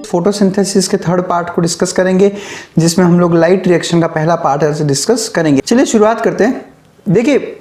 Photosynthesis के third part को discuss करेंगे, जिसमें हम लोग लाइट रिएक्शन का पहला पार्ट ऐसे डिस्कस करेंगे। चलिए शुरुआत करते हैं। देखिए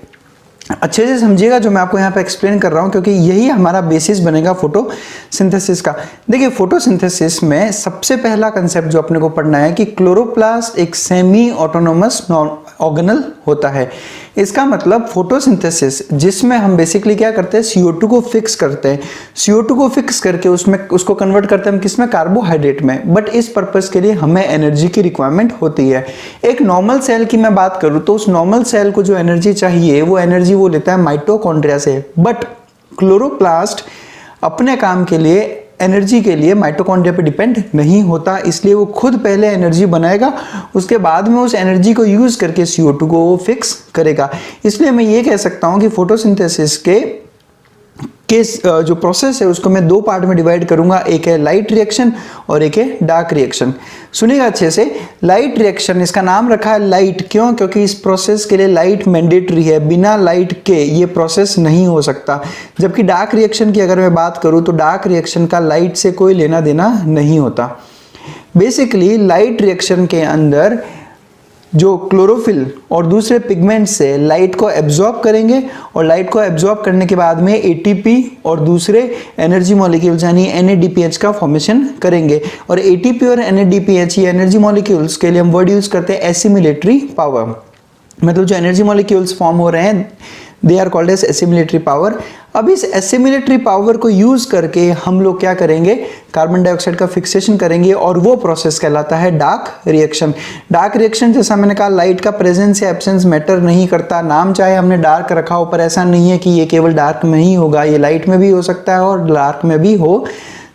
अच्छे से समझिएगा जो मैं आपको यहाँ पे एक्सप्लेन कर रहा हूँ, क्योंकि यही हमारा बेसिस बनेगा फोटोसिंथेसिस का। देखिए फोटोसिंथेसिस में सबसे पहला कंसेप्ट जो अपने को पढ़ना है कि क्लोरोप्लास्ट एक सेमी ऑटोनोमस ऑर्गेनल होता है। इसका मतलब फोटोसिंथेसिस जिसमें हम बेसिकली क्या करते हैं, CO2 को फिक्स करते हैं, CO2 को फिक्स करके उसको कन्वर्ट करते हैं हम किसमें, कार्बोहाइड्रेट में। बट इस पर्पस के लिए हमें एनर्जी की रिक्वायरमेंट होती है। एक नॉर्मल सेल की मैं बात करूं तो उस नॉर्मल सेल को जो एनर्जी चाहिए वो एनर्जी वो लेता है माइटोकॉन्ड्रिया से। बट क्लोरोप्लास्ट अपने काम के लिए एनर्जी के लिए माइटोकॉन्ड्रिया पे डिपेंड नहीं होता, इसलिए वो खुद पहले एनर्जी बनाएगा, उसके बाद में उस एनर्जी को यूज करके CO2 को वो फिक्स करेगा। इसलिए मैं ये कह सकता हूं कि फोटोसिंथेसिस के जो प्रोसेस है उसको मैं दो पार्ट में डिवाइड करूंगा, एक है लाइट रिएक्शन और एक है डार्क रिएक्शन। सुनिएगा अच्छे से। लाइट रिएक्शन, इसका नाम रखा है लाइट, क्यों? क्योंकि इस प्रोसेस के लिए लाइट मैंडेटरी है, बिना लाइट के ये प्रोसेस नहीं हो सकता। जबकि डार्क रिएक्शन की अगर मैं बात करूं तो डार्क रिएक्शन का लाइट से कोई लेना देना नहीं होता। बेसिकली लाइट रिएक्शन के अंदर जो क्लोरोफिल और दूसरे पिगमेंट से लाइट को एब्जॉर्ब करेंगे और लाइट को एब्जॉर्ब करने के बाद में ATP और दूसरे एनर्जी मॉलिक्यूल्स यानी NADPH का फॉर्मेशन करेंगे। और ATP और NADPH ये एनर्जी मॉलिक्यूल्स के लिए हम वर्ड यूज करते हैं एसिमिलेटरी पावर। मतलब जो एनर्जी मॉलिक्यूल्स फॉर्म हो रहे हैं they are called as assimilatory power. अब इस एसिमिलेटरी पावर को यूज करके हम लोग क्या करेंगे, कार्बन डाइऑक्साइड का फिक्सेशन करेंगे और वो प्रोसेस कहलाता है डार्क रिएक्शन। डार्क रिएक्शन जैसा मैंने कहा लाइट का प्रेजेंस या एब्सेंस मैटर नहीं करता। नाम चाहे हमने डार्क रखा हो पर ऐसा नहीं है कि ये केवल डार्क में ही होगा, ये लाइट में भी हो सकता है और डार्क में भी हो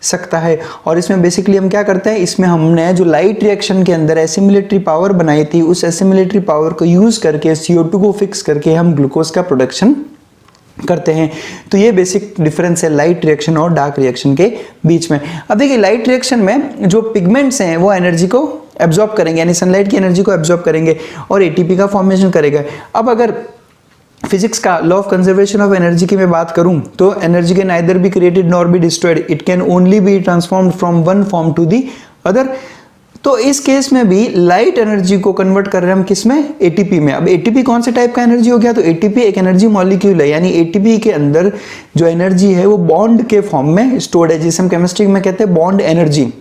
सकता है। और इसमें बेसिकली हम क्या करते हैं, इसमें हमने जो लाइट रिएक्शन के अंदर एसिमिलेटरी पावर बनाई थी उस एसिमिलेटरी पावर को यूज करके CO2 को फिक्स करके हम ग्लूकोज का प्रोडक्शन करते हैं। तो ये बेसिक डिफरेंस है लाइट रिएक्शन और डार्क रिएक्शन के बीच में। अब देखिए लाइट रिएक्शन में जो पिगमेंट्स हैं वो एनर्जी को एब्जॉर्ब करेंगे, यानी सनलाइट की एनर्जी को एब्जॉर्ब करेंगे और ATP का फॉर्मेशन करेगा। अब अगर फिजिक्स का law of conservation of energy की मैं बात करूं तो energy can neither be created nor be destroyed, it can only be transformed from one form to the other. तो इस केस में भी लाइट एनर्जी को कन्वर्ट कर रहे हैं हम किसमें, ATP में। अब ATP कौन से टाइप का एनर्जी हो गया, तो ATP एक एनर्जी मॉलिक्यूल है, यानी ATP के अंदर जो एनर्जी है वो बॉन्ड के फॉर्म में स्टोर्ड है, जिसे हम केमिस्ट्री में कहते हैं बॉन्ड एनर्जी,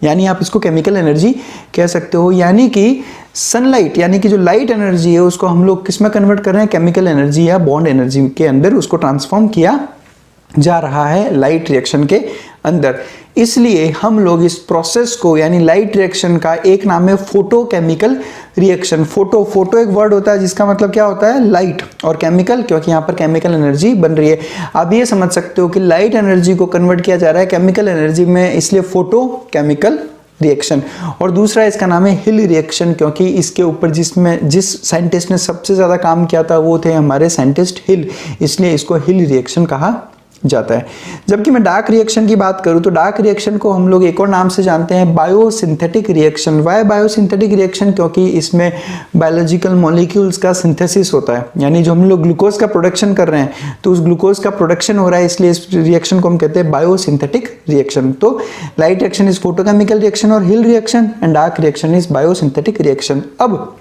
यानी आप इसको केमिकल एनर्जी कह सकते हो। यानी कि सनलाइट यानी कि जो लाइट एनर्जी है उसको हम लोग किसमें कन्वर्ट कर रहे हैं, केमिकल एनर्जी या बॉन्ड एनर्जी के अंदर उसको ट्रांसफॉर्म किया जा रहा है लाइट रिएक्शन के अंदर। इसलिए हम लोग इस प्रोसेस को यानी लाइट रिएक्शन का एक नाम है फोटोकेमिकल रिएक्शन। फोटो एक वर्ड होता है जिसका मतलब क्या होता है, लाइट, और केमिकल क्योंकि यहाँ पर केमिकल एनर्जी बन रही है। आप ये समझ सकते हो कि लाइट एनर्जी को कन्वर्ट किया जा रहा है केमिकल एनर्जी में, इसलिए फोटोकेमिकल रिएक्शन। और दूसरा इसका नाम है हिल रिएक्शन, क्योंकि इसके ऊपर जिस साइंटिस्ट ने सबसे ज्यादा काम किया था वो थे हमारे साइंटिस्ट हिल, इसलिए इसको हिल रिएक्शन कहा जाता है। जबकि मैं डार्क रिएक्शन की बात करूं तो डार्क रिएक्शन को हम लोग एक और नाम से जानते हैं biosynthetic reaction. Why biosynthetic reaction, क्योंकि इसमें बायोलॉजिकल मॉलिक्यूल्स का सिंथेसिस होता है, यानी जो हम लोग ग्लूकोज का प्रोडक्शन कर रहे हैं तो उस ग्लूकोज का प्रोडक्शन हो रहा है, इसलिए इस रिएक्शन को हम कहते हैं बायोसिंथेटिक रिएक्शन। तो light reaction is photochemical reaction और Hill reaction and dark reaction is biosynthetic reaction. अब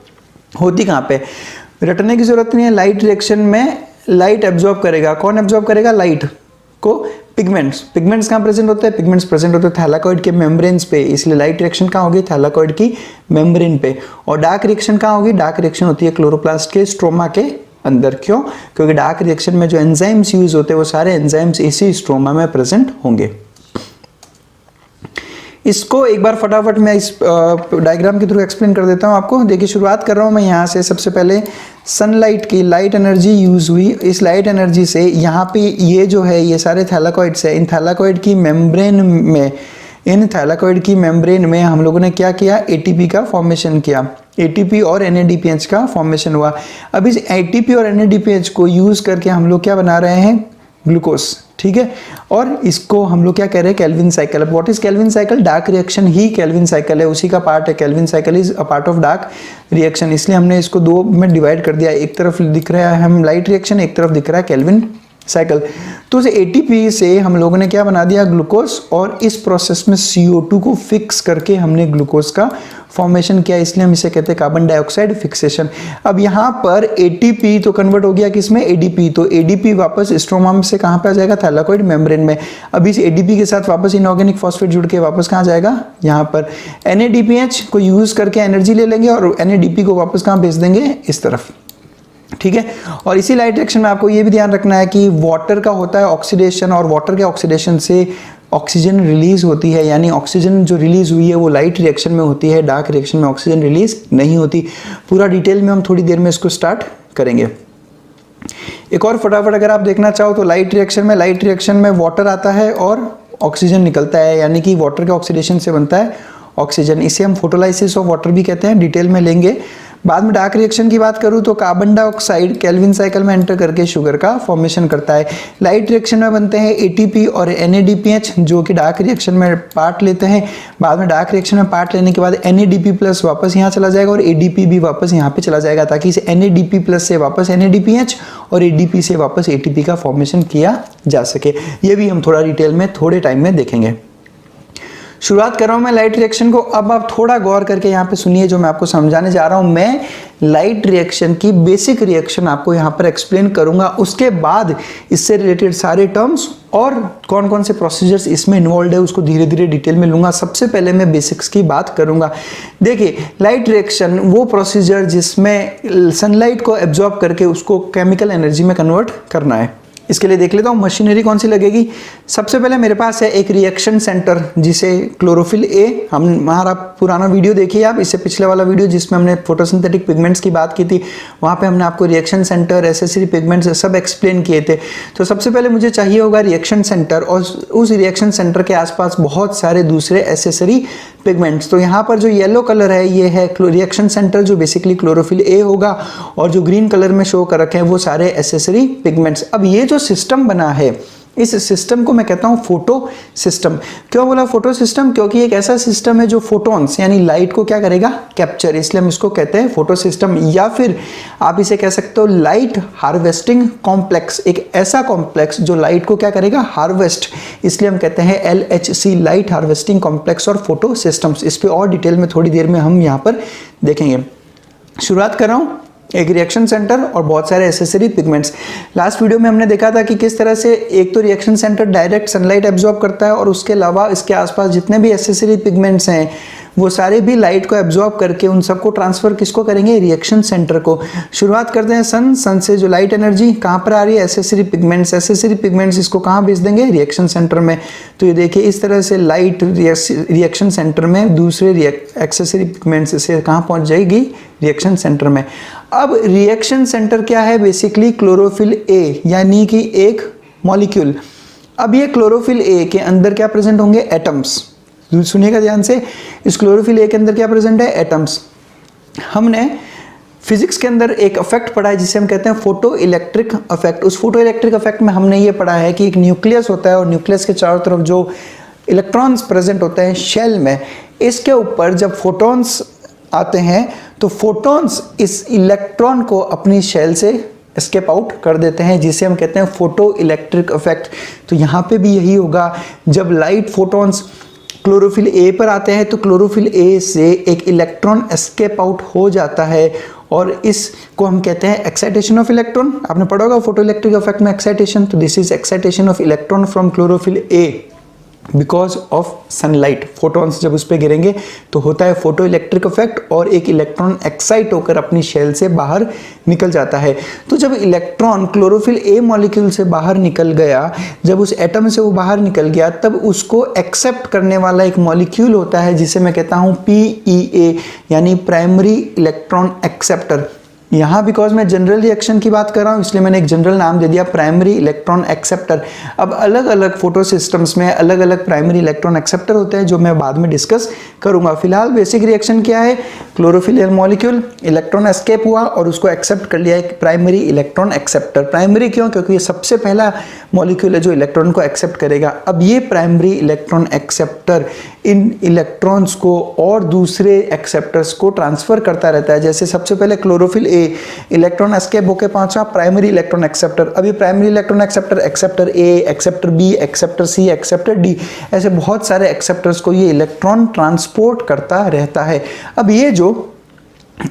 होती कहाँ पे, रटने की जरूरत नहीं है। लाइट रिएक्शन में लाइट एब्जॉर्ब करेगा, कौन एब्जॉर्ब करेगा, लाइट को पिगमेंट्स कहाँ प्रेजेंट होते हैं, पिगमेंट्स प्रेजेंट होते हैं थैलाकॉइड के मेम्ब्रेन्स पे, इसलिए लाइट रिएक्शन कहाँ होगी, थैलाकॉइड की मेम्ब्रेन पे। और डार्क रिएक्शन कहाँ होगी, डार्क रिएक्शन होती है क्लोरोप्लास्ट के स्ट्रोमा के अंदर। क्यों, क्योंकि डार्क रिएक्शन में जो एंजाइम्स यूज होते हैं वो सारे एंजाइम्स इसी स्ट्रोमा में प्रेजेंट होंगे। इसको एक बार फटाफट मैं इस डायग्राम के थ्रू एक्सप्लेन कर देता हूँ आपको। देखिए शुरुआत कर रहा हूँ मैं यहाँ से। सबसे पहले सनलाइट की लाइट एनर्जी यूज हुई, इस लाइट एनर्जी से यहाँ पे ये जो है ये सारे थैलाकॉइड्स है, इन थैलाकॉइड की मेम्ब्रेन में हम लोगों ने क्या किया, ATP का फॉर्मेशन किया, ATP और NADPH का फॉर्मेशन हुआ। अब इस ATP और NADPH को यूज करके हम लोग क्या बना रहे हैं, ग्लूकोज, ठीक है। और इसको हम लोग क्या कह रहे हैं, केल्विन साइकिल। अब what is Calvin cycle, dark reaction he Calvin cycle है, उसी का पार्ट है। Calvin cycle is a part of dark reaction, इसलिए हमने इसको दो में डिवाइड कर दिया। एक तरफ दिख रहा है हम लाइट रिएक्शन, एक तरफ दिख रहा है केल्विन साइकिल। तो उस एटीपी से हम लोगों ने क्या बना दिया, ग्लूकोज, और इस प्रोसेस में CO2 को फिक्स करके हमने ग्लूकोज का फॉर्मेशन किया, इसलिए हम इसे कहते हैं कार्बन डाइऑक्साइड फिक्सेशन। अब यहाँ पर एटीपी तो कन्वर्ट हो गया किसमें, एडीपी। तो एडीपी वापस स्ट्रोमा से कहाँ पे आ जाएगा, थैलाकोइड मेम्ब्रेन में। अब इस एडीपी के साथ वापस इनऑर्गेनिक फॉस्फेट जुड़ के वापस कहाँ जाएगा, यहाँ पर NADPH को यूज करके एनर्जी ले लेंगे और NADP को वापस कहाँ भेज देंगे, इस तरफ। ठीक है, और इसी लाइट रिएक्शन में आपको ये भी ध्यान रखना है कि वाटर का होता है ऑक्सीडेशन, और वाटर के ऑक्सीडेशन से ऑक्सीजन रिलीज होती है, यानी ऑक्सीजन जो रिलीज हुई है वो लाइट रिएक्शन में होती है, डार्क रिएक्शन में ऑक्सीजन रिलीज नहीं होती। पूरा डिटेल में हम थोड़ी देर में इसको स्टार्ट करेंगे। एक और फटाफट अगर आप देखना चाहो तो लाइट रिएक्शन में वाटर आता है और ऑक्सीजन निकलता है, यानी कि वाटर के ऑक्सीडेशन से बनता है ऑक्सीजन। इसे हम फोटोलाइसिस ऑफ वाटर भी कहते हैं, डिटेल में लेंगे। बाद में डार्क रिएक्शन की बात करूं तो कार्बन डाइऑक्साइड केल्विन साइकिल में एंटर करके शुगर का फॉर्मेशन करता है। लाइट रिएक्शन में बनते हैं एटीपी और NADPH जो कि डार्क रिएक्शन में पार्ट लेते हैं। बाद में डार्क रिएक्शन में पार्ट लेने के बाद NADP प्लस वापस यहाँ चला जाएगा और ADP भी वापस यहाँ पे चला जाएगा, ताकि इस NADP प्लस से वापस NADPH और ADP से वापस ATP का फॉर्मेशन किया जा सके। ये भी हम थोड़ा डिटेल में थोड़े टाइम में देखेंगे। शुरुआत कर रहा हूं मैं लाइट रिएक्शन को। अब आप थोड़ा गौर करके यहाँ पे सुनिए जो मैं आपको समझाने जा रहा हूं। मैं लाइट रिएक्शन की बेसिक रिएक्शन आपको यहाँ पर एक्सप्लेन करूंगा, उसके बाद इससे रिलेटेड सारे टर्म्स और कौन कौन से प्रोसीजर्स इसमें इन्वॉल्व है उसको धीरे धीरे डिटेल में लूंगा। सबसे पहले मैं बेसिक्स की बात करूंगा। देखिए, लाइट रिएक्शन वो प्रोसीजर जिसमें सनलाइट को एब्जॉर्ब करके उसको केमिकल एनर्जी में कन्वर्ट करना है। इसके लिए देख लेता हूँ मशीनरी कौन सी लगेगी। सबसे पहले मेरे पास है एक रिएक्शन सेंटर जिसे क्लोरोफिल ए, हम हमारा पुराना वीडियो देखिए आप, इससे पिछले वाला वीडियो जिसमें हमने फोटोसिंथेटिक पिगमेंट्स की बात की थी, वहाँ पे हमने आपको रिएक्शन सेंटर, एसेसरी पिगमेंट्स सब एक्सप्लेन किए थे। तो सबसे पहले मुझे चाहिए होगा रिएक्शन सेंटर, और उस रिएक्शन सेंटर के आसपास बहुत सारे दूसरे एसेसरी पिगमेंट्स। तो यहाँ पर जो येलो कलर है ये है रिएक्शन सेंटर जो बेसिकली क्लोरोफिल ए होगा, और जो ग्रीन कलर में शो कर रखे हैं वो सारे एसेसरी पिगमेंट्स। अब ये जो सिस्टम बना है, इस सिस्टम को मैं कहता हूं फोटो सिस्टम। क्यों बोला फोटो सिस्टम? क्योंकि एक ऐसा सिस्टम है जो फोटॉन्स यानी लाइट को क्या करेगा, कैप्चर, इसलिए हम इसको कहते हैं फोटो सिस्टम। या फिर आप इसे कह सकते हो लाइट हार्वेस्टिंग कॉम्प्लेक्स, एक ऐसा कॉम्प्लेक्स जो लाइट को क्या करेगा, हार्वेस्ट, इसलिए हम कहते हैं LHC, लाइट हार्वेस्टिंग कॉम्प्लेक्स और फोटो सिस्टम्स। इस पर और डिटेल में थोड़ी देर में हम यहाँ पर देखेंगे। शुरुआत कर रहा हूँ, एक रिएक्शन सेंटर और बहुत सारे एसेसरी पिगमेंट्स। लास्ट वीडियो में हमने देखा था कि किस तरह से एक तो reaction centre direct sunlight absorb करता है, और उसके अलावा इसके आसपास जितने भी एसेसरी पिगमेंट्स हैं वो सारे भी लाइट को एब्जॉर्ब करके उन सबको ट्रांसफर किसको करेंगे, रिएक्शन सेंटर को। शुरुआत करते हैं सन से जो लाइट एनर्जी कहाँ पर आ रही है, एसेसरी पिगमेंट्स इसको कहाँ भेज देंगे, रिएक्शन सेंटर में। तो ये देखिए इस तरह से लाइट रिएक्शन सेंटर में दूसरे एक्सेसरी पिगमेंट्स से कहाँ पहुँच जाएगी, रिएक्शन सेंटर में। अब रिएक्शन सेंटर क्या है, बेसिकली क्लोरोफिल ए यानी कि एक मॉलिक्यूल। अब ये क्लोरोफिल ए के अंदर क्या प्रेजेंट होंगे, एटम्स। सुनिएगा ध्यान से, इस क्लोरोफिल ए के अंदर क्या प्रेजेंट है, एटम्स। हमने फिजिक्स के अंदर एक इफेक्ट पढ़ा है जिसे हम कहते हैं फोटो इलेक्ट्रिक इफेक्ट। उस फोटो इलेक्ट्रिक इफेक्ट में हमने ये पढ़ा है कि एक न्यूक्लियस होता है और न्यूक्लियस के चारों तरफ जो इलेक्ट्रॉन्स प्रेजेंट होते हैं शेल में, इसके ऊपर जब फोटॉन्स आते हैं तो फोटॉन्स इस इलेक्ट्रॉन को अपनी शेल से एस्केप आउट कर देते हैं, जिसे हम कहते हैं फोटो इलेक्ट्रिक इफेक्ट। तो यहाँ पे भी यही होगा, जब लाइट फोटॉन्स क्लोरोफिल ए पर आते हैं तो क्लोरोफिल ए से एक इलेक्ट्रॉन एस्केप आउट हो जाता है, और इसको हम कहते हैं एक्साइटेशन ऑफ इलेक्ट्रॉन। आपने पढ़ा होगा फोटो इलेक्ट्रिक इफेक्ट में एक्साइटेशन, तो this is excitation of electron from chlorophyll A because of sunlight. Photons जब उस पर गिरेंगे तो होता है फोटो इलेक्ट्रिक इफेक्ट, और एक इलेक्ट्रॉन एक्साइट होकर अपनी शेल से बाहर निकल जाता है। तो जब इलेक्ट्रॉन क्लोरोफिल ए मॉलिक्यूल से बाहर निकल गया, जब उस एटम से वो बाहर निकल गया, तब उसको एक्सेप्ट करने वाला एक मॉलिक्यूल होता है जिसे मैं कहता हूँ PEA यानी प्राइमरी इलेक्ट्रॉन एक्सेप्टर। यहाँ बिकॉज मैं जनरल रिएक्शन की बात कर रहा हूँ इसलिए मैंने एक जनरल नाम दे दिया, प्राइमरी इलेक्ट्रॉन एक्सेप्टर। अब अलग अलग फोटो सिस्टम्स में अलग अलग प्राइमरी इलेक्ट्रॉन एक्सेप्टर होते हैं जो मैं बाद में डिस्कस करूंगा। फिलहाल बेसिक रिएक्शन क्या है, क्लोरोफिल मॉलिक्यूल, इलेक्ट्रॉन एस्केप हुआ और उसको एक्सेप्ट कर लिया एक प्राइमरी इलेक्ट्रॉन एक्सेप्टर। प्राइमरी क्यों? क्योंकि ये सबसे पहला मॉलिक्यूल है जो इलेक्ट्रॉन को एक्सेप्ट करेगा। अब ये प्राइमरी इलेक्ट्रॉन एक्सेप्टर इन इलेक्ट्रॉन्स को और दूसरे एक्सेप्टर्स को ट्रांसफर करता रहता है। जैसे सबसे पहले क्लोरोफिल ए इलेक्ट्रॉन एस्केप होके पहुंचा प्राइमरी इलेक्ट्रॉन एक्सेप्टर। अभी प्राइमरी इलेक्ट्रॉन एक्सेप्टर, एक्सेप्टर ए, एक्सेप्टर बी, एक्सेप्टर सी, एक्सेप्टर डी, ऐसे बहुत सारे एक्सेप्टर्स को ये इलेक्ट्रॉन ट्रांसपोर्ट करता रहता है। अब ये जो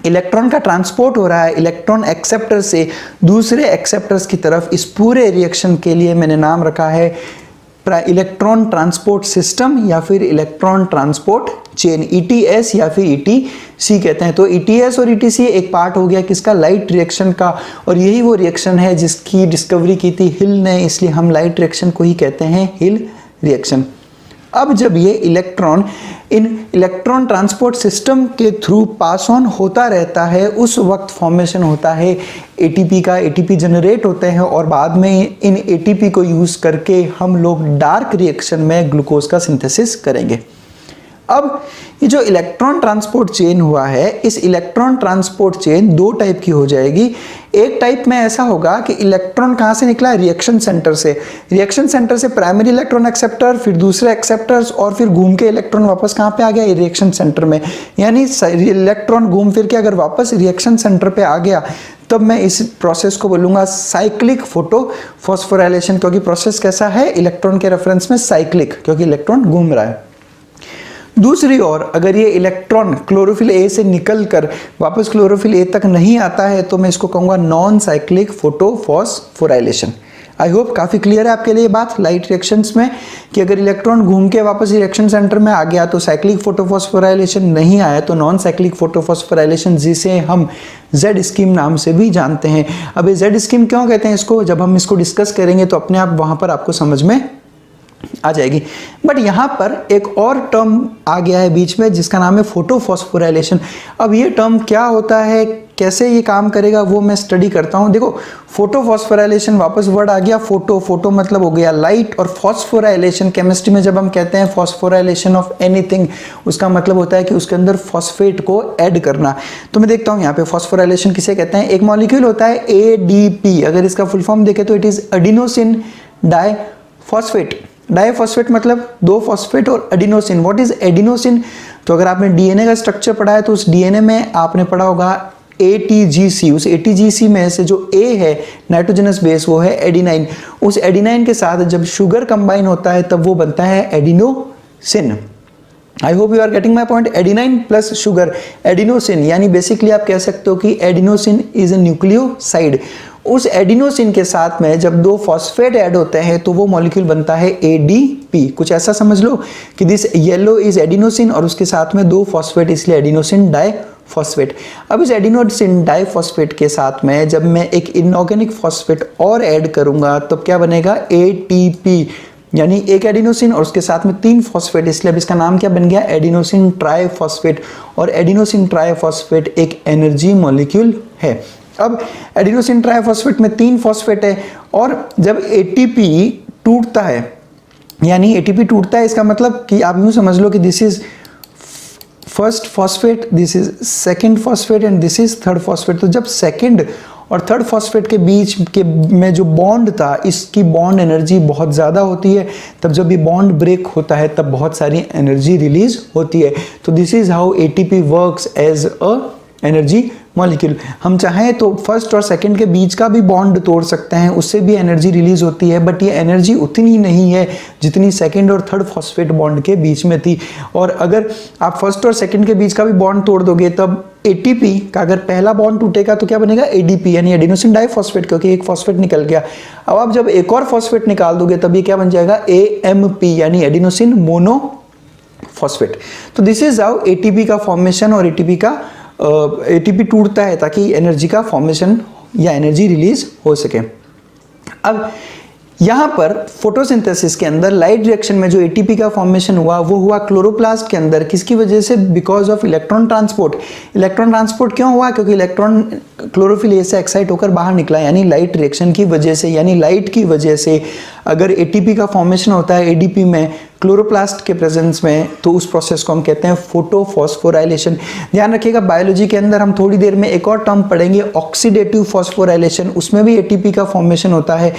इलेक्ट्रॉन का ट्रांसपोर्ट हो रहा है इलेक्ट्रॉन एक्सेप्टर से दूसरे एक्सेप्टर्स की तरफ, इस पूरे रिएक्शन के लिए मैंने नाम रखा है इलेक्ट्रॉन ट्रांसपोर्ट सिस्टम या फिर इलेक्ट्रॉन ट्रांसपोर्ट चेन, ETS या फिर ETC कहते हैं। तो ETS और ETC एक पार्ट हो गया किसका, लाइट रिएक्शन का, और यही वो रिएक्शन है जिसकी डिस्कवरी की थी हिल ने, इसलिए हम लाइट रिएक्शन को ही कहते हैं हिल रिएक्शन। अब जब ये electron in electron transport system के थ्रू पास ऑन होता रहता है, उस वक्त फॉर्मेशन होता है ATP का, ATP जनरेट होते हैं और बाद में इन ATP को यूज़ करके हम लोग डार्क रिएक्शन में ग्लूकोज का सिंथेसिस करेंगे। अब ये जो इलेक्ट्रॉन ट्रांसपोर्ट चेन हुआ है, इस इलेक्ट्रॉन ट्रांसपोर्ट चेन दो टाइप की हो जाएगी। एक टाइप में ऐसा होगा कि इलेक्ट्रॉन कहाँ से निकला, रिएक्शन सेंटर से, रिएक्शन सेंटर से प्राइमरी इलेक्ट्रॉन एक्सेप्टर, फिर दूसरे एक्सेप्टर्स, और फिर घूम के इलेक्ट्रॉन वापस कहाँ पे आ गया, रिएक्शन सेंटर में। यानी इलेक्ट्रॉन घूम फिर के अगर वापस रिएक्शन सेंटर पे आ गया तब मैं इस प्रोसेस को बोलूँगा साइक्लिक फोटो फॉस्फोराइलेशन, क्योंकि प्रोसेस कैसा है, इलेक्ट्रॉन के रेफरेंस में साइक्लिक, क्योंकि इलेक्ट्रॉन घूम रहा है। दूसरी ओर अगर ये इलेक्ट्रॉन क्लोरोफिल ए से निकलकर वापस क्लोरोफिल ए तक नहीं आता है तो मैं इसको कहूँगा non cyclic photophosphorylation. I hope काफ़ी क्लियर है आपके लिए बात लाइट रिएक्शंस में कि अगर इलेक्ट्रॉन घूम के वापस रिएक्शन सेंटर में आ गया तो साइक्लिक फोटोफॉस्फोराइलेशन, नहीं आया तो नॉन साइक्लिक फोटोफॉस्फोराइलेशन, जिसे हम जेड स्कीम नाम से भी जानते हैं। अब ये जेड स्कीम क्यों कहते हैं इसको, जब हम इसको डिस्कस करेंगे तो अपने आप वहाँ पर आपको समझ में आ जाएगी। बट यहाँ पर एक और टर्म आ गया है बीच में जिसका नाम है फोटोफॉस्फोराइलेशन। अब ये टर्म क्या होता है, कैसे ये काम करेगा, वो मैं स्टडी करता हूँ। देखो फोटोफॉस्फोराइलेशन, वापस वर्ड आ गया फोटो मतलब हो गया लाइट, और फॉस्फोराइलेशन केमिस्ट्री में जब हम कहते हैं फॉस्फोराइलेशन ऑफ एनीथिंग, उसका मतलब होता है कि उसके अंदर फॉस्फेट को ऐड करना। तो मैं देखता हूँ यहाँ पे फॉस्फोराइलेशन किसे कहते हैं। एक मॉलिक्यूल होता है ADP, अगर इसका फुल फॉर्म देखें तो it is adenosine diphosphate. Diphosphate मतलब दो फॉस्फेट, और एडिनोसिन, व्हाट इज एडिनोसिन, तो अगर आपने DNA का स्ट्रक्चर पढ़ा है तो उस DNA में आपने पढ़ा होगा ATGC, उस ATGC में से जो A है नाइट्रोजनस बेस वो है एडिनाइन, उस एडिनाइन के साथ जब शुगर कंबाइन होता है तब वो बनता है adenosine. I hope you are getting my point, adenine plus sugar adenosine, यानी बेसिकली आप कह सकते हो कि एडिनोसिन इज ए न्यूक्लियोसाइड। उस एडिनोसिन के साथ में जब दो फॉस्फेट ऐड होते हैं तो वो मॉलिक्यूल बनता है ADP। कुछ ऐसा समझ लो कि दिस येलो इज एडिनोसिन और उसके साथ में दो फॉस्फेट, इसलिए एडिनोसिन डाइफॉस्फेट। अब इस एडिनोसिन डाइफॉस्फेट के साथ में जब मैं एक इनऑर्गेनिक फॉस्फेट और ऐड करूंगा तब क्या बनेगा, ATP, यानी एक एडिनोसिन और उसके साथ में तीन फॉस्फेट, इसलिए अब इसका नाम क्या बन गया, एडिनोसिन ट्राइफॉस्फेट। और एडिनोसिन ट्राइफॉस्फेट एक एनर्जी मॉलिक्यूल है। अब एडिनोसिन ट्राइफॉस्फेट में तीन फॉस्फेट है, और जब ATP टूटता है, यानी ATP टूटता है, इसका मतलब कि आप यूं समझ लो कि this is first phosphate, this is second phosphate and this is third phosphate. तो जब सेकंड और थर्ड फॉस्फेट के बीच के में जो बॉन्ड था, इसकी बॉन्ड एनर्जी बहुत ज़्यादा होती है, तब जब ये बॉन्ड ब्रेक होता है तब बहुत सारी एनर्जी रिलीज होती है। तो this is how ATP works as a energy molecule. हम चाहें तो फर्स्ट और सेकंड के बीच का भी बॉन्ड तोड़ सकते हैं, उससे भी एनर्जी रिलीज होती है, बट ये एनर्जी उतनी नहीं है जितनी सेकंड और थर्ड फॉस्फेट बॉन्ड के बीच में थी। और अगर आप फर्स्ट और सेकंड के बीच का भी बॉन्ड तोड़ दोगे तब ATP का अगर पहला बॉन्ड टूटेगा तो क्या बनेगा, ADP, यानी एडिनोसिन डाइफॉस्फेट, क्योंकि एक फॉस्फेट निकल गया। अब आप जब एक और फॉस्फेट निकाल दोगे तब ये क्या बन जाएगा, AMP, यानी एडिनोसिन मोनोफॉस्फेट। तो दिस इज हाउ ATP का फॉर्मेशन और ATP टूटता है ताकि एनर्जी का फॉर्मेशन या एनर्जी रिलीज हो सके। अब यहाँ पर फोटोसिंथेसिस के अंदर लाइट रिएक्शन में जो ATP का फॉर्मेशन हुआ वो हुआ क्लोरोप्लास्ट के अंदर, किसकी वजह से, because of electron transport. Electron transport क्यों हुआ, क्योंकि इलेक्ट्रॉन क्लोरोफिल ए से एक्साइट होकर बाहर निकला, यानी लाइट रिएक्शन की वजह से, यानी लाइट की वजह से अगर ATP का फॉर्मेशन होता है ADP में क्लोरोप्लास्ट के प्रेजेंस में, तो उस प्रोसेस को हम कहते हैं फोटोफॉस्फोराइलेशन। ध्यान रखिएगा बायोलॉजी के अंदर हम थोड़ी देर में एक और टर्म पढ़ेंगे ऑक्सीडेटिव फॉस्फोराइलेशन, उसमें भी ATP का फॉर्मेशन होता है।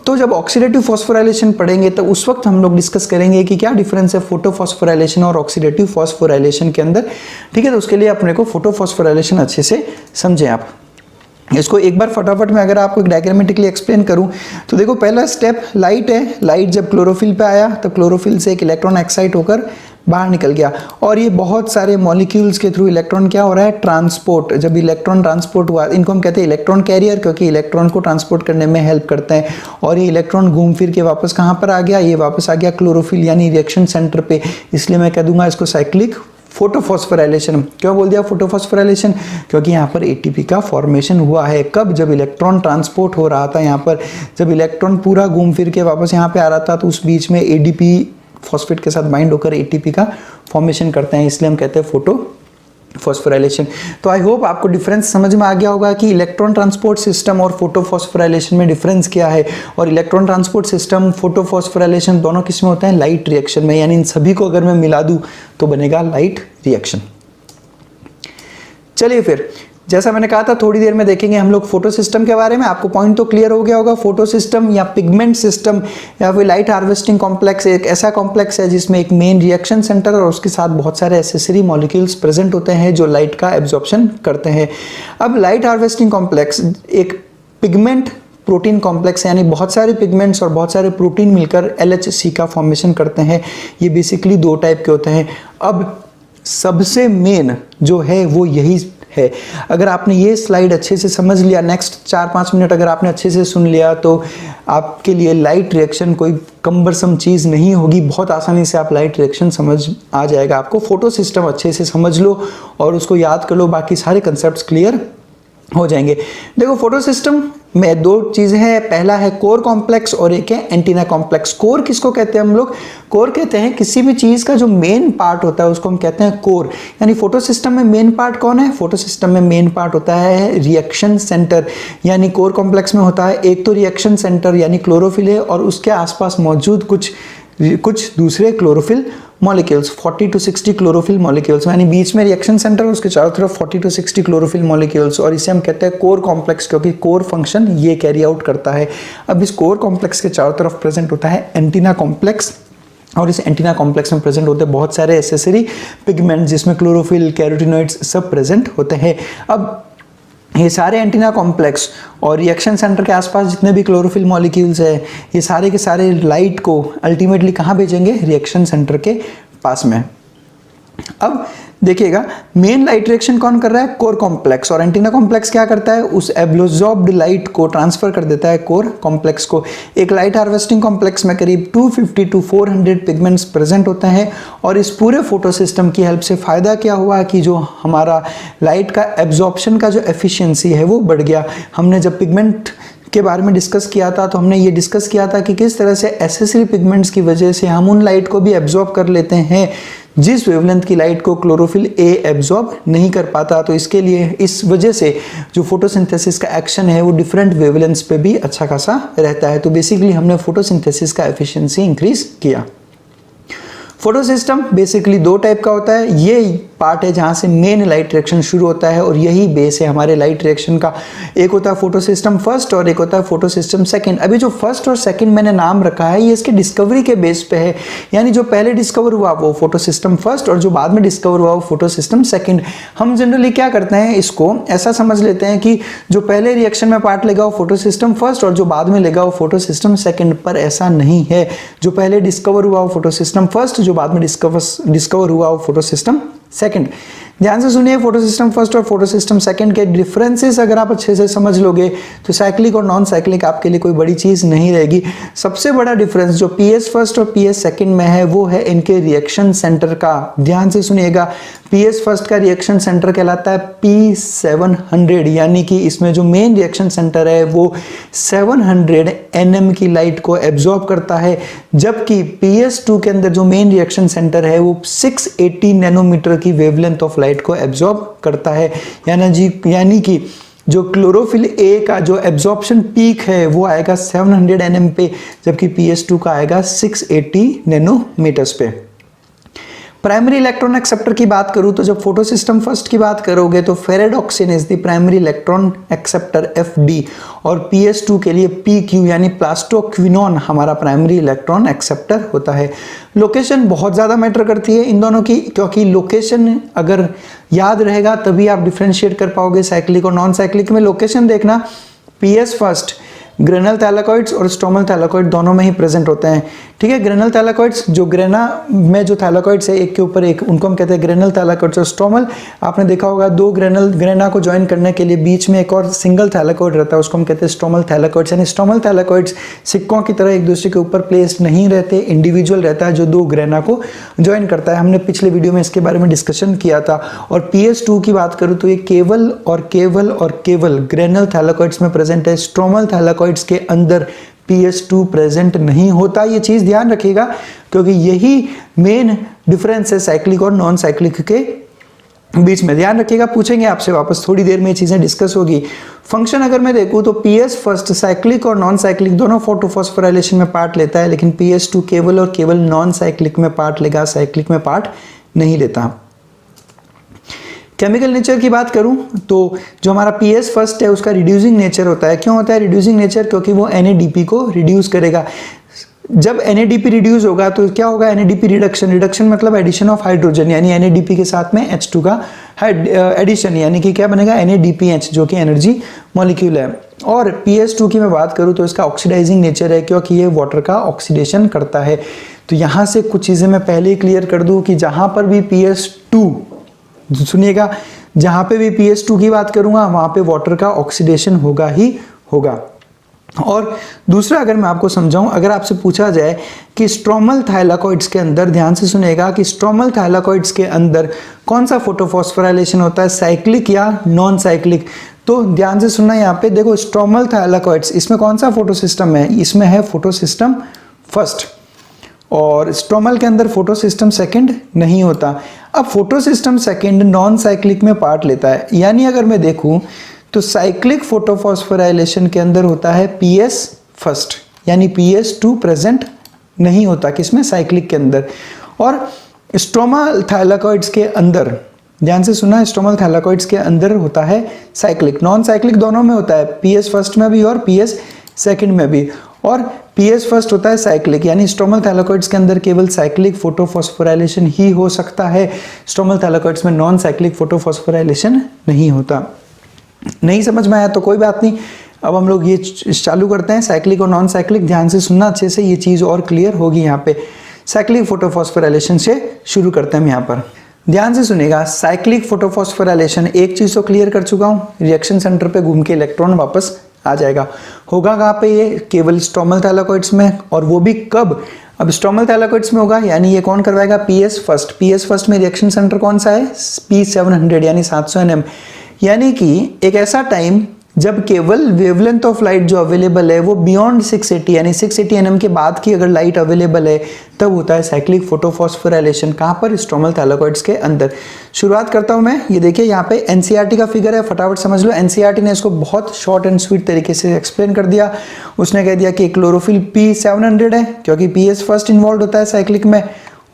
तो जब ऑक्सीडेटिव फॉस्फोराइलेशन पढ़ेंगे तो उस वक्त हम लोग डिस्कस करेंगे कि क्या डिफरेंस है फोटोफॉस्फोराइलेशन और ऑक्सीडेटिव फॉस्फोराइलेशन के अंदर। ठीक है, तो उसके लिए अपने को फोटोफॉस्फोराइलेशन अच्छे से समझें आप। इसको एक बार फटाफट में अगर आपको डायग्रामेटिकली एक्सप्लेन करूं तो देखो, पहला स्टेप लाइट है। लाइट जब क्लोरोफिल पे आया तो क्लोरोफिल से एक इलेक्ट्रॉन एक्साइट होकर बाहर निकल गया, और ये बहुत सारे मॉलिक्यूल्स के थ्रू इलेक्ट्रॉन क्या हो रहा है, ट्रांसपोर्ट। जब इलेक्ट्रॉन ट्रांसपोर्ट हुआ, इनको हम कहते हैं इलेक्ट्रॉन कैरियर, क्योंकि इलेक्ट्रॉन को ट्रांसपोर्ट करने में हेल्प करते हैं। और ये इलेक्ट्रॉन घूम फिर के वापस कहाँ पर आ गया, ये वापस आ गया क्लोरोफिल यानी रिएक्शन सेंटर पे। इसलिए मैं कह दूंगा इसको साइक्लिक फोटोफॉस्फोराइलेशन। क्यों बोल दिया फोटोफॉस्फोराइलेशन, क्योंकि यहाँ पर एटीपी का फॉर्मेशन हुआ है। कब, जब इलेक्ट्रॉन ट्रांसपोर्ट हो रहा था, यहाँ पर जब इलेक्ट्रॉन पूरा घूम फिर के वापस यहाँ पे आ रहा था, तो उस बीच में एडीपी फॉस्फेट के साथ बाइंड होकर एटीपी का फॉर्मेशन करते हैं, इसलिए हम कहते हैं फोटोफॉस्फोराइलेशन। तो आई होप आपको डिफरेंस समझ में आ गया होगा कि इलेक्ट्रॉन ट्रांसपोर्ट सिस्टम और फोटोफॉस्फोराइलेशन में डिफरेंस क्या है। और इलेक्ट्रॉन ट्रांसपोर्ट सिस्टम, फोटोफॉस्फोराइलेशन दोनों किस में होते हैं, लाइट रिएक्शन में। यानी इन सभी को अगर मैं मिला दूं तो बनेगा लाइट रिएक्शन। चलिए फिर, जैसा मैंने कहा था थोड़ी देर में देखेंगे हम लोग फोटो सिस्टम के बारे में। आपको पॉइंट तो क्लियर हो गया होगा। फोटो सिस्टम या पिगमेंट सिस्टम या फिर लाइट हार्वेस्टिंग कॉम्प्लेक्स एक ऐसा कॉम्प्लेक्स है जिसमें एक मेन रिएक्शन सेंटर और उसके साथ बहुत सारे एसेसरी मॉलिक्यूल्स प्रेजेंट होते हैं जो लाइट का एब्जॉर्प्शन करते हैं। अब लाइट हार्वेस्टिंग कॉम्प्लेक्स एक पिगमेंट प्रोटीन कॉम्प्लेक्स, यानी बहुत सारे पिगमेंट्स और बहुत सारे प्रोटीन मिलकर LHC का फॉर्मेशन करते हैं। ये बेसिकली दो टाइप के होते हैं। अब सबसे मेन जो है वो यही है। अगर आपने ये स्लाइड अच्छे से समझ लिया, नेक्स्ट 4-5 मिनट अगर आपने अच्छे से सुन लिया, तो आपके लिए लाइट रिएक्शन कोई कम्बरसम चीज़ नहीं होगी। बहुत आसानी से आप लाइट रिएक्शन समझ आ जाएगा आपको। फोटो सिस्टम अच्छे से समझ लो और उसको याद कर लो, बाकी सारे कंसेप्ट्स क्लियर हो जाएंगे। देखो, फोटो सिस्टम में दो चीजें हैं। पहला है कोर कॉम्प्लेक्स और एक है एंटीना कॉम्प्लेक्स। कोर किसको कहते हैं हम लोग, कोर कहते हैं किसी भी चीज का जो मेन पार्ट होता है उसको हम कहते हैं कोर। यानी फोटो सिस्टम में मेन पार्ट कौन है, फोटो सिस्टम में मेन पार्ट होता है रिएक्शन सेंटर। यानी कोर कॉम्प्लेक्स में होता है एक तो रिएक्शन सेंटर यानी क्लोरोफिल है, और उसके आसपास मौजूद कुछ दूसरे chlorophyll molecules, 40 to 60 chlorophyll molecules. यानी बीच में रिएक्शन सेंटर, उसके चारों तरफ 40 to 60 क्लोरोफिल मॉलिक्यूल्स, और इसे हम कहते हैं कोर कॉम्प्लेक्स, क्योंकि कोर फंक्शन ये कैरी आउट करता है। अब इस कोर कॉम्प्लेक्स के चारों तरफ प्रेजेंट होता है एंटीना कॉम्प्लेक्स, और इस एंटीना कॉम्प्लेक्स में प्रेजेंट होते हैं बहुत सारे एसेसरी पिगमेंट जिसमें क्लोरोफिल, कैरोटिनॉइड्स सब प्रेजेंट होते हैं। अब ये सारे एंटीना कॉम्प्लेक्स और रिएक्शन सेंटर के आसपास जितने भी क्लोरोफिल मॉलिक्यूल्स है, ये सारे के सारे लाइट को अल्टीमेटली कहाँ भेजेंगे, रिएक्शन सेंटर के पास में। अब देखिएगा, मेन लाइट रिएक्शन कौन कर रहा है, कोर कॉम्प्लेक्स, और एंटीना कॉम्प्लेक्स क्या करता है, उस एब्जॉर्ब्ड लाइट को ट्रांसफर कर देता है कोर कॉम्प्लेक्स को। एक लाइट हार्वेस्टिंग कॉम्प्लेक्स में करीब 250 to 400 पिगमेंट्स प्रेजेंट होते हैं, और इस पूरे फोटो सिस्टम की हेल्प से फायदा क्या हुआ कि जो हमारा लाइट का एब्जॉर्प्शन का जो एफिशिएंसी है वो बढ़ गया। हमने जब पिगमेंट के बारे में डिस्कस किया था तो हमने ये डिस्कस किया था कि किस तरह से एसेसरी पिगमेंट्स की वजह से हम उन लाइट को भी एब्जॉर्ब कर लेते हैं जिस वेवलेंथ की लाइट को क्लोरोफिल ए एब्जॉर्ब नहीं कर पाता। तो इसके लिए, इस वजह से जो फोटोसिंथेसिस का एक्शन है वो डिफरेंट वेवलेंथ्स पे भी अच्छा खासा रहता है। तो बेसिकली हमने फोटोसिंथेसिस का एफिशिएंसी इंक्रीज किया। फोटो सिस्टम बेसिकली दो टाइप का होता है। ये पार्ट है जहाँ से मेन लाइट रिएक्शन शुरू होता है, और यही बेस है हमारे लाइट रिएक्शन का। एक होता है फोटो सिस्टम फर्स्ट और एक होता है फोटो सिस्टम सेकंड। अभी जो फर्स्ट और सेकंड मैंने नाम रखा है ये इसके डिस्कवरी के बेस पे है। यानी जो पहले डिस्कवर हुआ वो फोटो सिस्टम फर्स्ट, और जो बाद में डिस्कवर हुआ वो फोटो सिस्टम सेकंड। हम जनरली क्या करते हैं, इसको ऐसा समझ लेते हैं कि जो पहले रिएक्शन में पार्ट लेगा वो फोटो सिस्टम फर्स्ट और जो बाद में लेगा वो फोटो सिस्टम सेकंड। पर ऐसा नहीं है। जो पहले डिस्कवर हुआ वो फोटो सिस्टम फर्स्ट, जो बाद में डिस्कवर हुआ वो फोटो सिस्टम सेकंड। ध्यान से सुनिए, फोटो सिस्टम फर्स्ट और फोटो सिस्टम सेकंड के डिफरेंसेस अगर आप अच्छे से समझ लोगे तो साइक्लिक और नॉन साइक्लिक आपके लिए कोई बड़ी चीज नहीं रहेगी। सबसे बड़ा डिफरेंस जो पीएस फर्स्ट और पीएस सेकंड में है वो है इनके रिएक्शन सेंटर का। ध्यान से सुनिएगा, पीएस फर्स्ट का रिएक्शन सेंटर कहलाता है P700, यानी कि इसमें जो मेन रिएक्शन सेंटर है वो 700 nm की लाइट को एब्जॉर्ब करता है, जबकि PS2 के अंदर जो मेन रिएक्शन सेंटर है वो 680 नैनोमीटर की वेवलेंथ ऑफ लाइट को एब्जॉर्ब करता है। यानी कि जो क्लोरोफिल ए का जो एब्जॉर्प्शन पीक है वो आएगा 700 nm पे, जबकि PS2 का आएगा 680 नैनोमीटर्स पे। प्राइमरी इलेक्ट्रॉन एक्सेप्टर की बात करूं तो जब फोटो सिस्टम फर्स्ट की बात करोगे तो ferredoxin is the primary electron acceptor FD, और PS2 के लिए PQ यानी प्लास्टोक्विनोन हमारा प्राइमरी इलेक्ट्रॉन एक्सेप्टर होता है। लोकेशन बहुत ज़्यादा मैटर करती है इन दोनों की, क्योंकि लोकेशन अगर याद रहेगा तभी आप डिफ्रेंशिएट कर पाओगे साइक्लिक और नॉन साइक्लिक में। लोकेशन देखना, PS फर्स्ट ग्रेनल थैलाकॉइड्स और स्ट्रोमल थैलाकॉइड दोनों में ही प्रेजेंट होते हैं, ठीक है। ग्रेनल थैलाकॉइड्स जो ग्रेना में जो थैलाकॉइड्स है एक के ऊपर एक, उनको हम कहते हैं ग्रेनल थैलाकॉइड्स। और स्ट्रोमल आपने देखा होगा दो ग्रेना को ज्वाइन करने के लिए बीच में एक और सिंगल थैलाकॉइड रहता है, उसको हम कहते हैं स्ट्रोमल थैलाकॉइड्स। यानी स्ट्रोमल थैलाकॉइड्स सिक्कों की तरह एक दूसरे के ऊपर प्लेस्ड नहीं रहते, इंडिविजुअल रहता है जो दो ग्रेना को ज्वाइन करता है। हमने पिछले वीडियो में इसके बारे में डिस्कशन किया था। और PS2 की बात करूँ तो ये केवल और केवल ग्रेनल थैलाकॉइड्स में प्रेजेंट है, स्ट्रोमल थैलाकॉइड्स के अंदर PS2 प्रेजेंट नहीं होता। ये चीज ध्यान रखिएगा क्योंकि यही मेन डिफरेंस है साइक्लिक और नॉन साइक्लिक के बीच में। ध्यान रखिएगा, पूछेंगे आपसे वापस थोड़ी देर में ये चीजें डिस्कस होगी। फंक्शन अगर मैं देखूं तो PS फर्स्ट साइक्लिक और नॉन साइक्लिक दोनों फोटोफॉस्फोराइलेशन में पार्ट लेता है, लेकिन PS2 केवल और केवल नॉन साइक्लिक में पार्ट लेगा, साइक्लिक में पार्ट नहीं लेता। केमिकल नेचर की बात करूं तो जो हमारा PS फर्स्ट है उसका रिड्यूसिंग नेचर होता है। क्यों होता है रिड्यूसिंग नेचर? क्योंकि वो NADP को रिड्यूस करेगा। जब NADP रिड्यूस होगा तो क्या होगा? NADP reduction. रिडक्शन मतलब एडिशन ऑफ हाइड्रोजन, यानी NADP के साथ में H2 का एडिशन, यानी कि क्या बनेगा? NADPH, जो कि एनर्जी मॉलिक्यूल है। और PS2 की मैं बात करूं तो इसका ऑक्सीडाइजिंग नेचर है, क्योंकि ये वाटर का ऑक्सीडेशन करता है। तो यहां से कुछ चीजें मैं पहले ही क्लियर कर दूं कि जहां पर भी PS2, सुनिएगा, जहां पे भी PS2 की बात करूंगा वहां पे वाटर का ऑक्सीडेशन होगा ही होगा। और दूसरा अगर मैं आपको समझाऊं, अगर आपसे पूछा जाए कि स्ट्रोमल थैलाकॉइड्स के अंदर, ध्यान से सुनिएगा, कि स्ट्रोमल थैलाकॉइड्स के अंदर कौन सा फोटोफॉस्फोराइलेशन होता है, साइक्लिक या नॉन साइक्लिक? तो ध्यान से सुनना, यहाँ पे देखो स्ट्रोमल थैलाकॉइड्स, इसमें कौन सा फोटो सिस्टम है? इसमें है फोटो सिस्टम फर्स्ट, और स्ट्रोमल के अंदर फोटो सिस्टम सेकंड नहीं होता। अब photo system second non cyclic में पार्ट लेता है, यानी अगर मैं देखूं तो साइक्लिक फोटोफॉस्फोराइलेशन के अंदर होता है PS फर्स्ट, यानी PS2 प्रेजेंट नहीं होता किसमें? साइक्लिक के अंदर। और स्ट्रोमल थैलाकॉइड्स के अंदर, ध्यान से सुना, स्ट्रोमल थैलाकॉइड्स के अंदर होता है साइक्लिक। नॉन साइक्लिक दोनों में होता है, PS फर्स्ट में भी और PS सेकंड में भी। और PS फर्स्ट होता है साइक्लिक, यानी स्ट्रोमल थैलाकॉइड्स के अंदर केवल साइक्लिक फोटोफॉस्फोराइलेशन ही हो सकता है। स्ट्रोमल थैलाकॉइड्स में नॉन साइक्लिक फोटोफॉस्फोराइलेशन नहीं होता। नहीं समझ में आया तो कोई बात नहीं, अब हम लोग ये चालू करते हैं साइक्लिक और नॉन साइक्लिक। ध्यान से सुनना अच्छे से, ये चीज और क्लियर होगी। यहाँ पे साइक्लिक फोटोफॉस्फोराइलेशन से शुरू करते हैं हम यहाँ पर। ध्यान से सुनेगा, साइक्लिक फोटोफॉस्फोराइलेशन, एक चीज तो क्लियर कर चुका हूँ, रिएक्शन सेंटर पे घूम के इलेक्ट्रॉन वापस आ जाएगा। होगा कहाँ पे? ये केवल स्ट्रोमल थैलाकॉइड्स में, और वो भी कब? अब स्ट्रोमल थैलाकॉइड्स में होगा, यानी ये कौन करवाएगा? PS first. PS फर्स्ट में रिएक्शन सेंटर कौन सा है? P700 यानी 700 nm। यानी कि एक ऐसा टाइम जब केवल वेवलेंथ ऑफ लाइट जो अवेलेबल है वो बियॉन्ड 680 यानी 680 nm के बाद की अगर लाइट अवेलेबल है, तब होता है साइक्लिक फोटोफॉस्फोराइलेशन। कहाँ पर? स्ट्रोमल थैलाकॉइड्स के अंदर। शुरुआत करता हूं मैं, ये देखिए यहाँ पे NCERT का फिगर है, फटाफट समझ लो। NCERT ने इसको बहुत शॉर्ट एंड स्वीट तरीके से एक्सप्लेन कर दिया। उसने कह दिया कि क्लोरोफिल P700 है, क्योंकि PS फर्स्ट इन्वॉल्व होता है साइक्लिक में,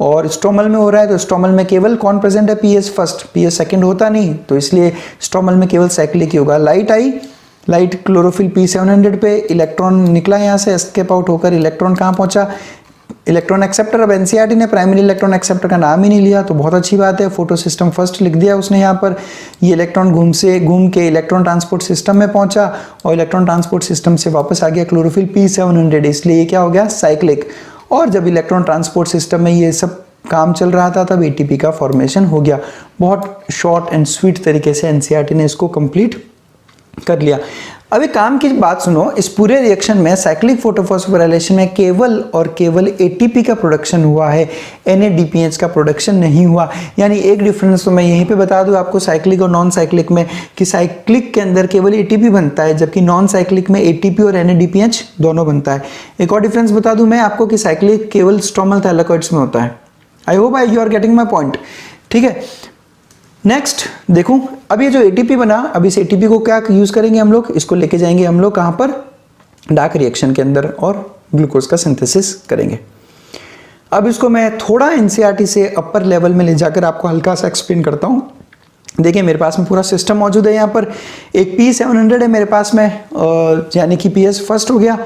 और स्ट्रोमल में हो रहा है तो स्ट्रोमल में केवल कौन प्रेजेंट है? PS first. PS सेकंड होता नहीं, तो इसलिए स्ट्रोमल में केवल साइक्लिक ही होगा। लाइट आई, लाइट क्लोरोफिल P700 पे, इलेक्ट्रॉन निकला यहाँ से, एस्केप आउट होकर इलेक्ट्रॉन कहाँ पहुंचा? Electron acceptor. अब NCERT ने प्राइमरी इलेक्ट्रॉन एक्सेप्टर का नाम ही नहीं लिया, तो बहुत अच्छी बात है, फोटो सिस्टम फर्स्ट लिख दिया उसने यहाँ पर। ये इलेक्ट्रॉन घूम के इलेक्ट्रॉन ट्रांसपोर्ट सिस्टम में पहुंचा, और इलेक्ट्रॉन ट्रांसपोर्ट सिस्टम से वापस आ गया क्लोरोफिल P700, इसलिए ये क्या हो गया? साइक्लिक। और जब इलेक्ट्रॉन ट्रांसपोर्ट सिस्टम में ये सब काम चल रहा था तब ATP का फॉर्मेशन हो गया। बहुत शॉर्ट एंड स्वीट तरीके से NCERT ने इसको कंप्लीट कर लिया। अब एक काम की बात सुनो, इस पूरे रिएक्शन में साइक्लिक फोटोफॉस्फोराइलेशन में केवल और केवल ATP का प्रोडक्शन हुआ है, NADPH का प्रोडक्शन नहीं हुआ। यानी एक डिफरेंस तो मैं यहीं पे बता दूं आपको साइक्लिक और नॉन साइक्लिक में, कि साइक्लिक के अंदर केवल ATP बनता है, जबकि नॉन साइक्लिक में ATP और NADPH दोनों बनता है। एक और डिफरेंस बता दूं मैं आपको कि साइक्लिक केवल स्ट्रोमल थैलाकॉइड्स में होता है। I hope you are getting my point, ठीक है। नेक्स्ट देखूं, अब ये जो ATP बना, अब इस ATP को क्या यूज करेंगे हम लोग? इसको लेके जाएंगे हम लोग कहां पर? डार्क रिएक्शन के अंदर, और ग्लूकोज का सिंथेसिस करेंगे। अब इसको मैं थोड़ा एनसीईआरटी से अपर लेवल में ले जाकर आपको हल्का सा एक्सप्लेन करता हूँ। देखिए मेरे पास में पूरा सिस्टम मौजूद है। यहाँ पर एक P700 है मेरे पास में, यानी कि PS फर्स्ट हो गया,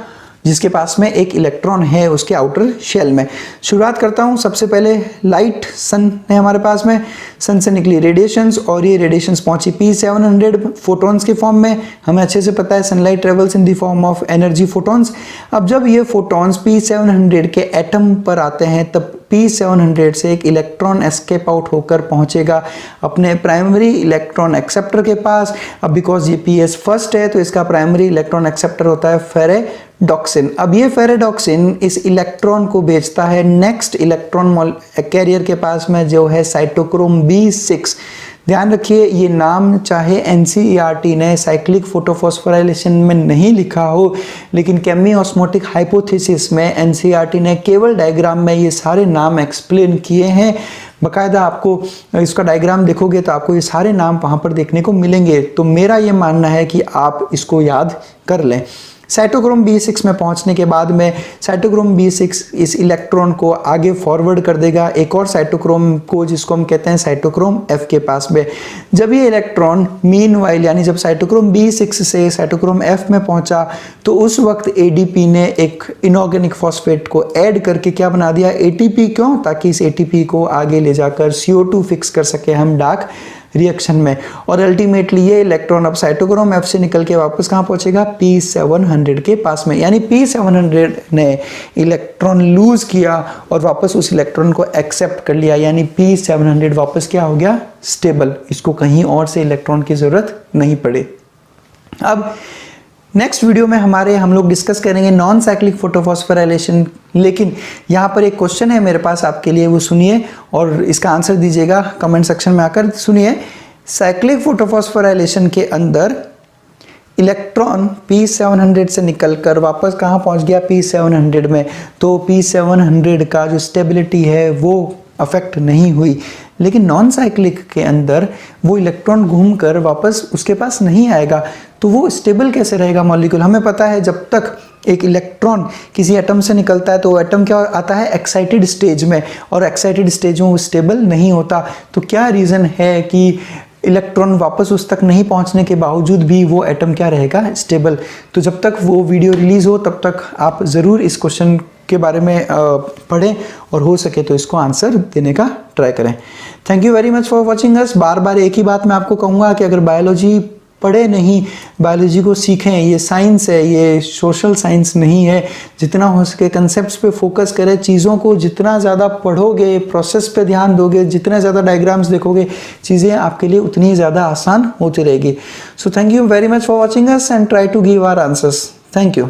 जिसके पास में एक इलेक्ट्रॉन है उसके आउटर शेल में। शुरुआत करता हूँ। सबसे पहले लाइट सन है हमारे पास में, सन से निकली रेडिएशंस और ये रेडिएशंस पहुंची P700 फोटॉन्स के फॉर्म में। हमें अच्छे से पता है sunlight travels in the form of energy photons. अब जब ये फोटॉन्स P700 के एटम पर आते हैं तब P700 से एक इलेक्ट्रॉन एस्केप आउट होकर पहुंचेगा अपने प्राइमरी इलेक्ट्रॉन एक्सेप्टर के पास। अब बिकॉज ये PS फर्स्ट है तो इसका प्राइमरी इलेक्ट्रॉन एक्सेप्टर होता है फेरेडॉक्सिन। अब ये फेरेडॉक्सिन इस इलेक्ट्रॉन को भेजता है नेक्स्ट इलेक्ट्रॉन कैरियर के पास में, जो है साइटोक्रोम B6। ध्यान रखिए ये नाम चाहे एनसीईआरटी ने साइक्लिक फोटोफॉस्फोराइलेशन में नहीं लिखा हो, लेकिन केमी ऑस्मोटिक हाइपोथेसिस में एनसीईआरटी ने केवल डायग्राम में ये सारे नाम एक्सप्लेन किए हैं। बाकायदा आपको इसका डायग्राम देखोगे तो आपको ये सारे नाम वहाँ पर देखने को मिलेंगे। तो मेरा ये मानना है कि आप इसको याद कर लें। साइटोक्रोम B6 में पहुंचने के बाद में साइटोक्रोम B6 इस इलेक्ट्रॉन को आगे फॉरवर्ड कर देगा एक और साइटोक्रोम को, जिसको हम कहते हैं साइटोक्रोम F के पास में। जब ये इलेक्ट्रॉन मीनवाइल यानी जब साइटोक्रोम B6 से साइटोक्रोम F में पहुंचा तो उस वक्त ADP ने एक इनऑर्गेनिक फॉस्फेट को ऐड करके क्या बना दिया, ATP। क्यों? ताकि इस ATP को आगे ले जाकर CO2 फिक्स कर सके हम डार्क रिएक्शन में। और अल्टीमेटली ये इलेक्ट्रॉन अब साइटोक्रोम F से निकल के वापस कहाँ पहुंचेगा, P700 के पास में। यानी P700 ने इलेक्ट्रॉन लूज किया और वापस उस इलेक्ट्रॉन को एक्सेप्ट कर लिया, यानी P700 वापस क्या हो गया, स्टेबल। इसको कहीं और से इलेक्ट्रॉन की जरूरत नहीं पड़े। अब नेक्स्ट वीडियो में हम लोग डिस्कस करेंगे नॉन साइक्लिक फोटोफॉस्फोराइलेशन। लेकिन यहाँ पर एक क्वेश्चन है मेरे पास आपके लिए, वो सुनिए और इसका आंसर दीजिएगा कमेंट सेक्शन में आकर। सुनिए, साइक्लिक फोटोफॉस्फोराइलेशन के अंदर इलेक्ट्रॉन P700 से निकलकर वापस कहाँ पहुँच गया, P700 में। तो P700 का जो स्टेबिलिटी है वो अफेक्ट नहीं हुई। लेकिन नॉन साइक्लिक के अंदर वो इलेक्ट्रॉन घूमकर वापस उसके पास नहीं आएगा, तो वो स्टेबल कैसे रहेगा मॉलिक्यूल। हमें पता है जब तक एक इलेक्ट्रॉन किसी एटम से निकलता है तो वो एटम क्या आता है, एक्साइटेड स्टेज में, और एक्साइटेड स्टेज में वो स्टेबल नहीं होता। तो क्या रीज़न है कि इलेक्ट्रॉन वापस उस तक नहीं पहुंचने के बावजूद भी वो एटम क्या रहेगा, स्टेबल। तो जब तक वो वीडियो रिलीज़ हो तब तक आप ज़रूर इस क्वेश्चन के बारे में पढ़ें और हो सके तो इसको आंसर देने का ट्राई करें। Thank you very much for watching us. बार बार एक ही बात मैं आपको कहूँगा कि अगर बायोलॉजी पढ़े नहीं, बायोलॉजी को सीखें। ये साइंस है, ये सोशल साइंस नहीं है। जितना हो सके कंसेप्ट्स पे फोकस करें। चीज़ों को जितना ज़्यादा पढ़ोगे, प्रोसेस पे ध्यान दोगे, जितने ज़्यादा डायग्राम्स देखोगे, चीज़ें आपके लिए उतनी ज़्यादा आसान होती रहेगी। So thank you very much for watching us and try to give our answers. Thank you.